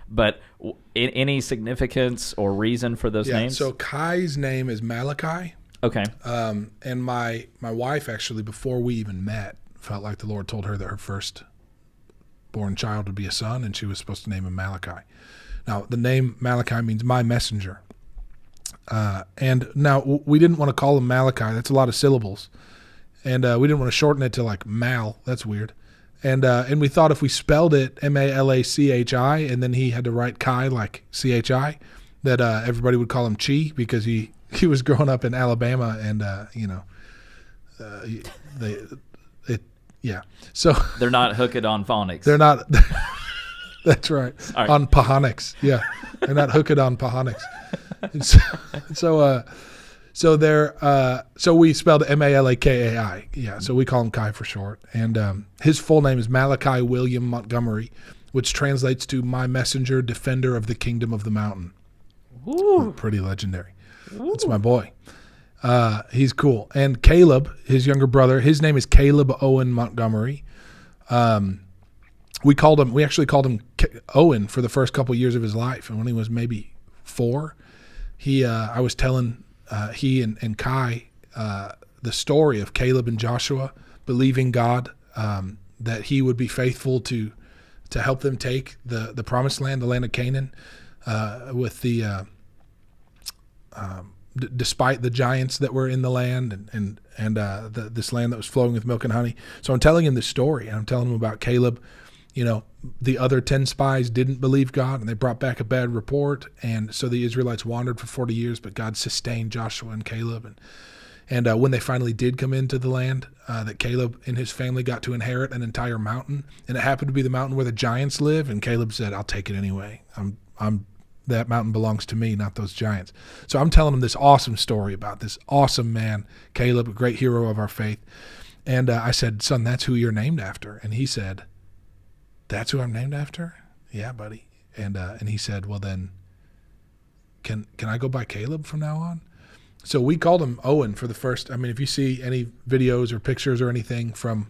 But any significance or reason for those names? So Kai's name is Malachi. Okay. And my wife, actually, before we even met, felt like the Lord told her that her first born child would be a son, and she was supposed to name him Malachi. Now, the name Malachi means my messenger. And now we didn't want to call him Malachi. That's a lot of syllables. And we didn't want to shorten it to like Mal. That's weird. And we thought if we spelled it M-A-L-A-C-H-I, and then he had to write Kai like C-H-I, that everybody would call him Chi, because he was growing up in Alabama, and So they're not hooked on phonics. They're not. That's right. Sorry. On Pahonics. Yeah, they're not hooked on Pahonics. So we spelled M-A-L-A-K-A-I. Yeah, so we call him Kai for short. And his full name is Malachi William Montgomery, which translates to my messenger, defender of the kingdom of the mountain. Ooh. Pretty legendary. Ooh. That's my boy. He's cool. And Caleb, his younger brother, his name is Caleb Owen Montgomery. We actually called him Owen for the first couple years of his life. And when he was maybe 4, I was telling he and Kai the story of Caleb and Joshua believing God, that he would be faithful to help them take the promised land, the land of Canaan, with the despite the giants that were in the land and this land that was flowing with milk and honey. So I'm telling him this story, and I'm telling him about Caleb. The other 10 spies didn't believe God, and they brought back a bad report. And so the Israelites wandered for 40 years, but God sustained Joshua and Caleb. And when they finally did come into the land, that Caleb and his family got to inherit an entire mountain, and it happened to be the mountain where the giants live. And Caleb said, "I'll take it anyway. That mountain belongs to me, not those giants." So I'm telling him this awesome story about this awesome man, Caleb, a great hero of our faith. And I said, "Son, that's who you're named after." And he said, "That's who I'm named after?" "Yeah, buddy." And he said, "Well then, can I go by Caleb from now on?" So we called him Owen for the first. If you see any videos or pictures or anything from,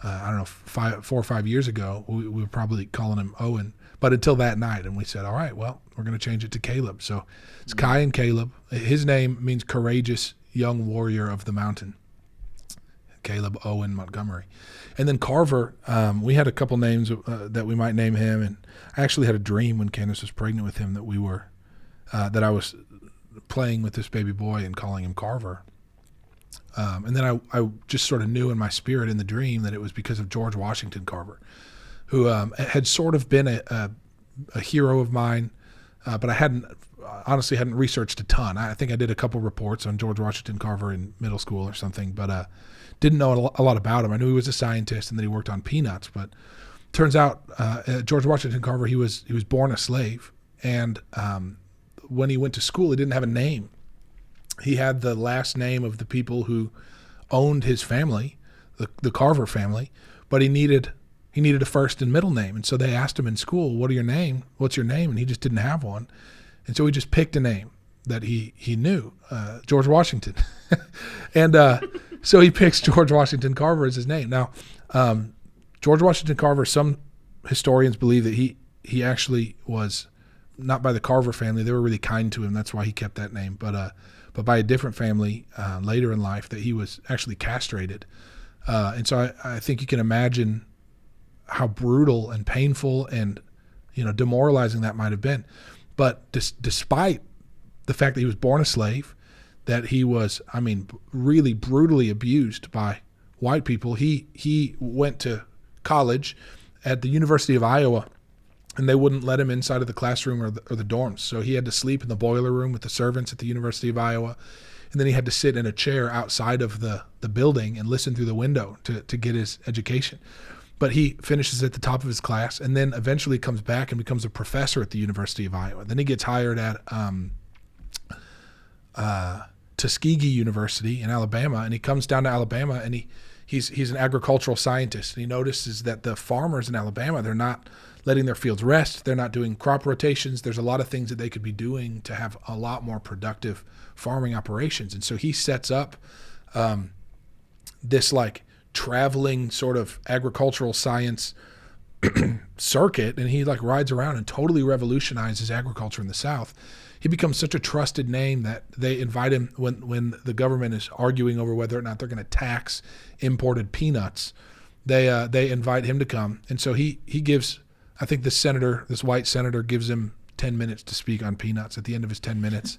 4 or 5 years ago, we were probably calling him Owen. But until that night, and we said, all right, well, we're going to change it to Caleb. So it's Kai and Caleb. His name means courageous young warrior of the mountain. Caleb Owen Montgomery. And then Carver, we had a couple names that we might name him. And I actually had a dream when Candace was pregnant with him that I was playing with this baby boy and calling him Carver. And then I just sort of knew in my spirit in the dream that it was because of George Washington Carver, who had sort of been a hero of mine, but I honestly hadn't researched a ton. I think I did a couple reports on George Washington Carver in middle school or something, but didn't know a lot about him. I knew he was a scientist and that he worked on peanuts, but turns out George Washington Carver, he was born a slave, and when he went to school, he didn't have a name. He had the last name of the people who owned his family, the Carver family, but he needed a first and middle name. And so they asked him in school, "What's your name?" And he just didn't have one. And so he just picked a name that he knew, George Washington. And so he picks George Washington Carver as his name. Now, George Washington Carver, some historians believe that he actually was not by the Carver family. They were really kind to him. That's why he kept that name. But by a different family later in life, that he was actually castrated. And so I think you can imagine how brutal and painful and demoralizing that might have been. But despite the fact that he was born a slave, that he was, really brutally abused by white people, he went to college at the University of Iowa, and they wouldn't let him inside of the classroom or the dorms. So he had to sleep in the boiler room with the servants at the University of Iowa. And then he had to sit in a chair outside of the building and listen through the window to get his education. But he finishes at the top of his class, and then eventually comes back and becomes a professor at the University of Iowa. Then he gets hired at Tuskegee University in Alabama, and he comes down to Alabama, and he's an agricultural scientist. And he notices that the farmers in Alabama, they're not letting their fields rest. They're not doing crop rotations. There's a lot of things that they could be doing to have a lot more productive farming operations. And so he sets up this like traveling sort of agricultural science circuit, and he like rides around and totally revolutionizes agriculture in the South. He becomes such a trusted name that they invite him when the government is arguing over whether or not they're going to tax imported peanuts. They invite him to come, and so he gives, I think this white senator gives him 10 minutes to speak on peanuts. At the end of his 10 minutes,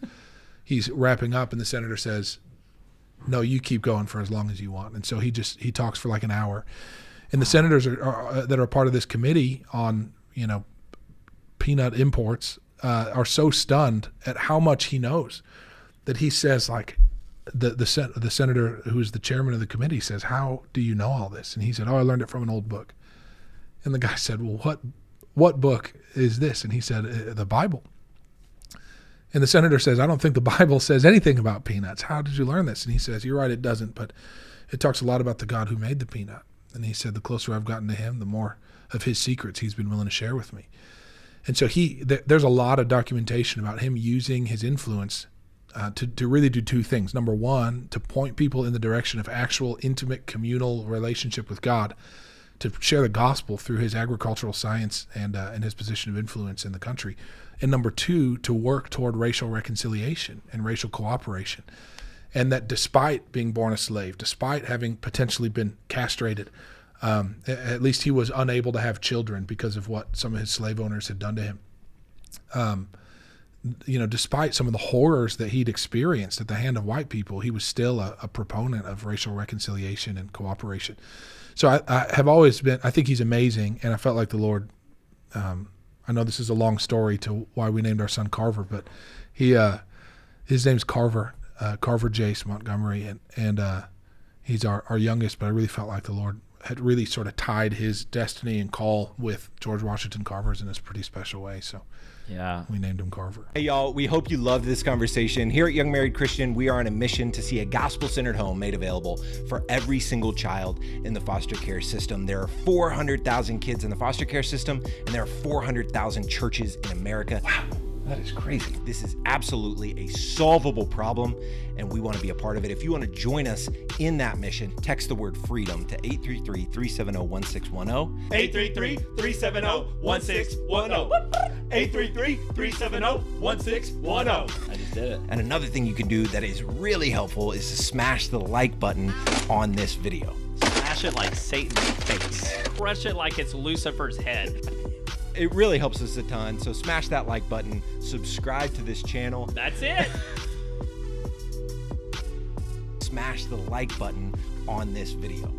he's wrapping up, and the senator says, "No, you keep going for as long as you want." And so he talks for like an hour. And the senators that are part of this committee on, peanut imports are so stunned at how much he knows that he says, like, the senator who's the chairman of the committee says, "How do you know all this?" And he said, "Oh, I learned it from an old book." And the guy said, "Well, what book is this?" And he said, "The Bible." And the senator says, "I don't think the Bible says anything about peanuts. How did you learn this?" And he says, "You're right, it doesn't, but it talks a lot about the God who made the peanut." And he said, "The closer I've gotten to him, the more of his secrets he's been willing to share with me." And so there's a lot of documentation about him using his influence to really do two things. Number one, to point people in the direction of actual intimate communal relationship with God, to share the gospel through his agricultural science and his position of influence in the country. And number two, to work toward racial reconciliation and racial cooperation. And that despite being born a slave, despite having potentially been castrated, at least he was unable to have children because of what some of his slave owners had done to him. Despite some of the horrors that he'd experienced at the hand of white people, he was still a proponent of racial reconciliation and cooperation. So I have always been, I think he's amazing, and I felt like the Lord, I know this is a long story to why we named our son Carver, but his name's Carver Jace Montgomery, and he's our youngest, but I really felt like the Lord had really sort of tied his destiny and call with George Washington Carver's in a pretty special way. So yeah, we named him Carver. Hey y'all, we hope you loved this conversation. Here at Young Married Christian, we are on a mission to see a gospel-centered home made available for every single child in the foster care system. There are 400,000 kids in the foster care system, and there are 400,000 churches in America. Wow. That is crazy. This is absolutely a solvable problem, and we want to be a part of it. If you want to join us in that mission, text the word freedom to 833-370-1610. 833-370-1610. 833-370-1610. I just did it. And another thing you can do that is really helpful is to smash the like button on this video. Smash it like Satan's face. Crush it like it's Lucifer's head. It really helps us a ton, so smash that like button, subscribe to this channel. That's it. Smash the like button on this video.